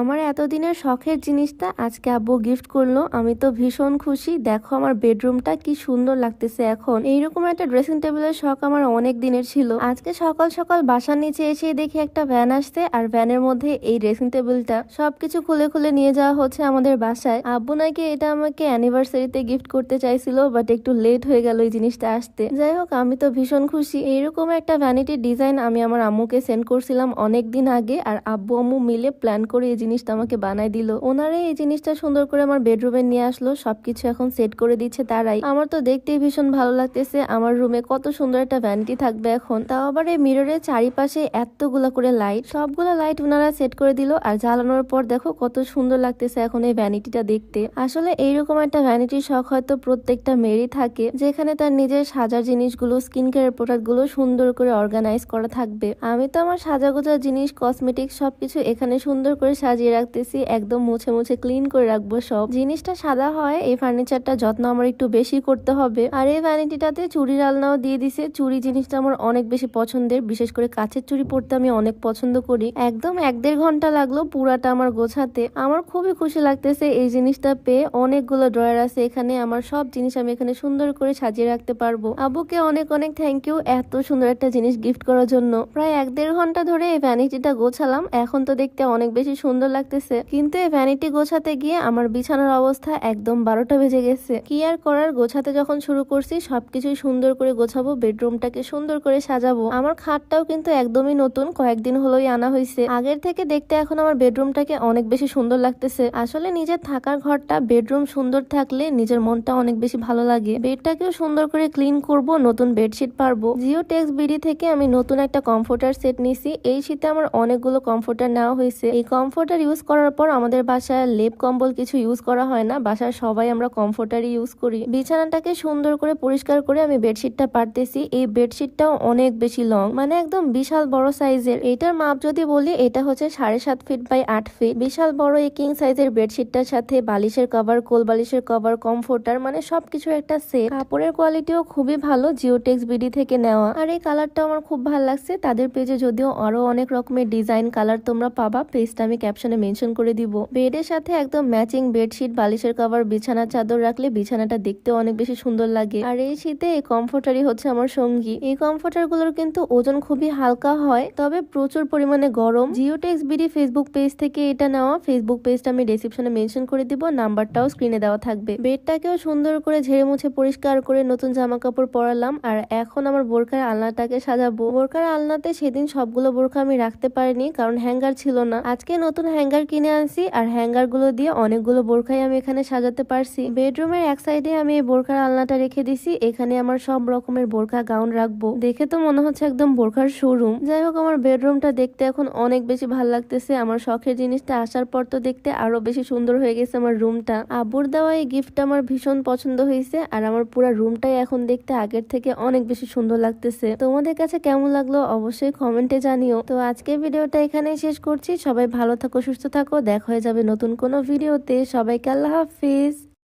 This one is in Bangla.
আমার এতদিনের শখের জিনিসটা আজকে আব্বু গিফট করলো। আমি তো ভীষণ খুশি। দেখো আমার বেডরুমটা কি সুন্দর লাগতেছে এখন। এইরকম একটা ড্রেসিং টেবিলের শখ আমার অনেক দিনের ছিল। আজকে সকাল সকাল বাসার নিচে এসে দেখি একটা ভ্যান আসছে, আর ভ্যানের মধ্যে এই ড্রেসিং টেবিলটা সবকিছু খুলে খুলে নিয়ে যাওয়া হচ্ছে আমাদের বাসায়। আব্বু নাকি এটা আমাকে অ্যানিভার্সারিতে গিফট করতে চাইছিল, বাট একটু লেট হয়ে গেল এই জিনিসটা আসতে। যাই হোক, আমি তো ভীষণ খুশি। এইরকম একটা ভ্যানিটির ডিজাইন আমি আমার আম্মুকে সেন্ড করছিলাম অনেক দিন আগে, আর আব্বু আম্মু মিলে প্ল্যান করে এই জিনিসটা আমাকে বানাই দিল। ওনারা এই জিনিসটা সুন্দর করে আমার বেডরুমে নিয়ে আসলো, সবকিছু এখন সেট করে দিচ্ছে তারাই। আমার তো দেখতেই ভীষণ ভালো লাগতেছে। আমার রুমে কত সুন্দর একটা ভ্যানিটি থাকবে এখন, তাও আবার এই মিররের চারিপাশে এতগুলা করে লাইট, সবগুলা লাইট ওনারা সেট করে দিল। আর জ্বালানোর পর দেখো কত সুন্দর লাগতেছে এখন এই ভ্যানিটিটা দেখতে। আসলে এইরকম একটা ভ্যানিটির শখ হয়তো প্রত্যেকটা মেয়েরই থাকে, যেখানে তার নিজের সাজার জিনিসগুলো, স্কিন কেয়ার প্রোডাক্ট গুলো সুন্দর করে অর্গানাইজ করা থাকবে। আমি তো আমার সাজাগোজা জিনিস, কসমেটিক সবকিছু এখানে সুন্দর করে সাজিয়ে রাখতেছি। একদম মুছে মুছে ক্লিন করে রাখবো সব। জিনিসটা সাদা হয়, এই ফার্নিচারটা যত্ন আমার একটু বেশি করতে হবে। আর এই ভ্যানিটিটাতে চুড়ির আলনাও দিয়ে দিছে। চুড়ি জিনিসটা আমার অনেক বেশি পছন্দের, বিশেষ করে কাচের চুড়ি পরতে আমি অনেক পছন্দ করি। একদম 1-1.5 ঘন্টা লাগলো পুরাটা আমার গোছাতে। আমার খুবই খুশি লাগতেছে এই জিনিসটা পেয়ে। অনেকগুলো ড্রয়ার আছে এখানে, আমার সব জিনিস আমি এখানে সুন্দর করে সাজিয়ে রাখতে পারবো। আব্বুকে অনেক অনেক থ্যাংক ইউ এত সুন্দর একটা জিনিস গিফট করার জন্য। প্রায় 1-1.5 ঘন্টা ধরে এই ভ্যানিটিটা গোছালাম। এখন তো দেখতে অনেক বেশি সুন্দর লাগতেছে, কিন্তু এই ভ্যানিটি গোছাতে গিয়ে আমার বিছানার অবস্থা একদম 12টা বেজে গেছে। কি আর করার, গোছাতে যখন শুরু করছি সবকিছুই সুন্দর করে গোছাবো, বেডরুমটাকে সুন্দর করে সাজাবো। আমার খাটটাও কিন্তু একদমই নতুন, কয়েকদিন হলোই আনা হয়েছে। আগের থেকে দেখতে এখন আমার বেডরুমটাকে অনেক বেশি সুন্দর লাগতেছে। আসলে নিজের থাকার ঘরটা, বেডরুম সুন্দর থাকলে নিজের মনটা অনেক বেশি ভালো লাগে। বেডটাকেও সুন্দর করে ক্লিন করব, নতুন বেডশিট পারবো। জিও টেক্স বিডি থেকে আমি নতুন একটা কমফোর্টার সেট নিছি। এই শীতে আমার অনেকগুলো কমফোর্টার নেওয়া হয়েছে। এই কমফোর্টার ইউজ করার পর আমাদের বাসায় লেপ কম্বল কিছু ইউজ করা হয় না, বাসার সবাই আমরা কমফোর্টারই ইউজ করি। বিছানাটাকে সুন্দর করে পরিষ্কার করে আমি বেডশিটটা পারতেছি। এই বেডশিটটাও অনেক বেশি লং, মানে একদম বিশাল বড় সাইজের। এটার মাপ যদি বলি, এটা হচ্ছে 7.5 ফিট বাই 8 ফিট। বিশাল বড় এই কিং সাইজের বেডশিটটার সাথে বালিশের কভার, কোল বালিশের কভার, কমফোর্টার, মানে সবকিছু একটা সেট। কাপড়ের কোয়ালিটিও খুবই ভালো, জিওটেক্স বিডি থেকে নেওয়া। আর এই কালারটা আমার খুব ভালো লাগছে। তাদের পেজে যদিও আরো অনেক রকমের ডিজাইন কালার তোমরা পাবা, পেজটা আমি ক্যাপশনে মেনশন করে দিব। বেডের সাথে একদম ম্যাচিং বেডশিট, বালিশের কভার, বিছানার চাদর রাখলে বিছানাটা দেখতেও অনেক বেশি সুন্দর লাগে। আর এই শীতে এই কমফোর্টারই হচ্ছে আমার সঙ্গী। এই কমফোর্টার গুলোর কিন্তু ওজন খুবই হালকা হয়, তবে প্রচুর পরিমাণে গরম। জিওটেক্স বিডি ফেসবুক পেজ থেকে এটা নেওয়া। ফেসবুক পেজটা আমি ডেসক্রিপশনে মেনশন করে দিব, নাম্বারটাও স্ক্রিনে দেওয়া থাকবে। বেডটাকেও সুন্দর করে ঝেড়ে মুছে পরিষ্কার করে নতুন জামা কাপড় পরালাম। আর এখন আমার বোরকার আলনাটাকে সাজাবো। বোরকার আলনাতে সেদিন সবগুলো বোরকা আমি রাখতে পারিনি, কারণ হ্যাঙ্গার ছিল না। আজকে নতুন হ্যাঙ্গার কিনে আনছি, আর হ্যাঙ্গার গুলো দিয়ে অনেকগুলো বোরকাই আমি এখানে সাজাতে পারছি। বেডরুমের এক সাইডে আমি এই বোরকার আলনাটা রেখে দিছি, এখানে আমার সব রকমের বোরকা গাউন রাখবো। দেখে তো মনে হচ্ছে একদম বোরকার শোরুম। যাই হোক, আমার বেডরুমটা দেখতে এখন অনেক বেশি ভালো লাগতেছে। আমার শখের জিনিসটা আসার পর তো দেখতে আরো বেশি সুন্দর হয়ে গেছে আমার রুমটা। আব্বুর দেওয়া এই গিফটটা আমার ভীষণ পছন্দ হয়েছে, আর আমার পুরো রুমটাই এখন দেখতে আগের থেকে অনেক বেশি সুন্দর লাগতেছে। তোমাদের কাছে কেমন লাগলো অবশ্যই কমেন্টে জানিও। তো আজকের ভিডিওটা এখানেই শেষ করছি। সবাই ভালো থাকো, সুস্থ থাকো। দেখা হয়ে যাবে নতুন কোনো ভিডিওতে। সবাইকে আল্লাহ হাফিজ।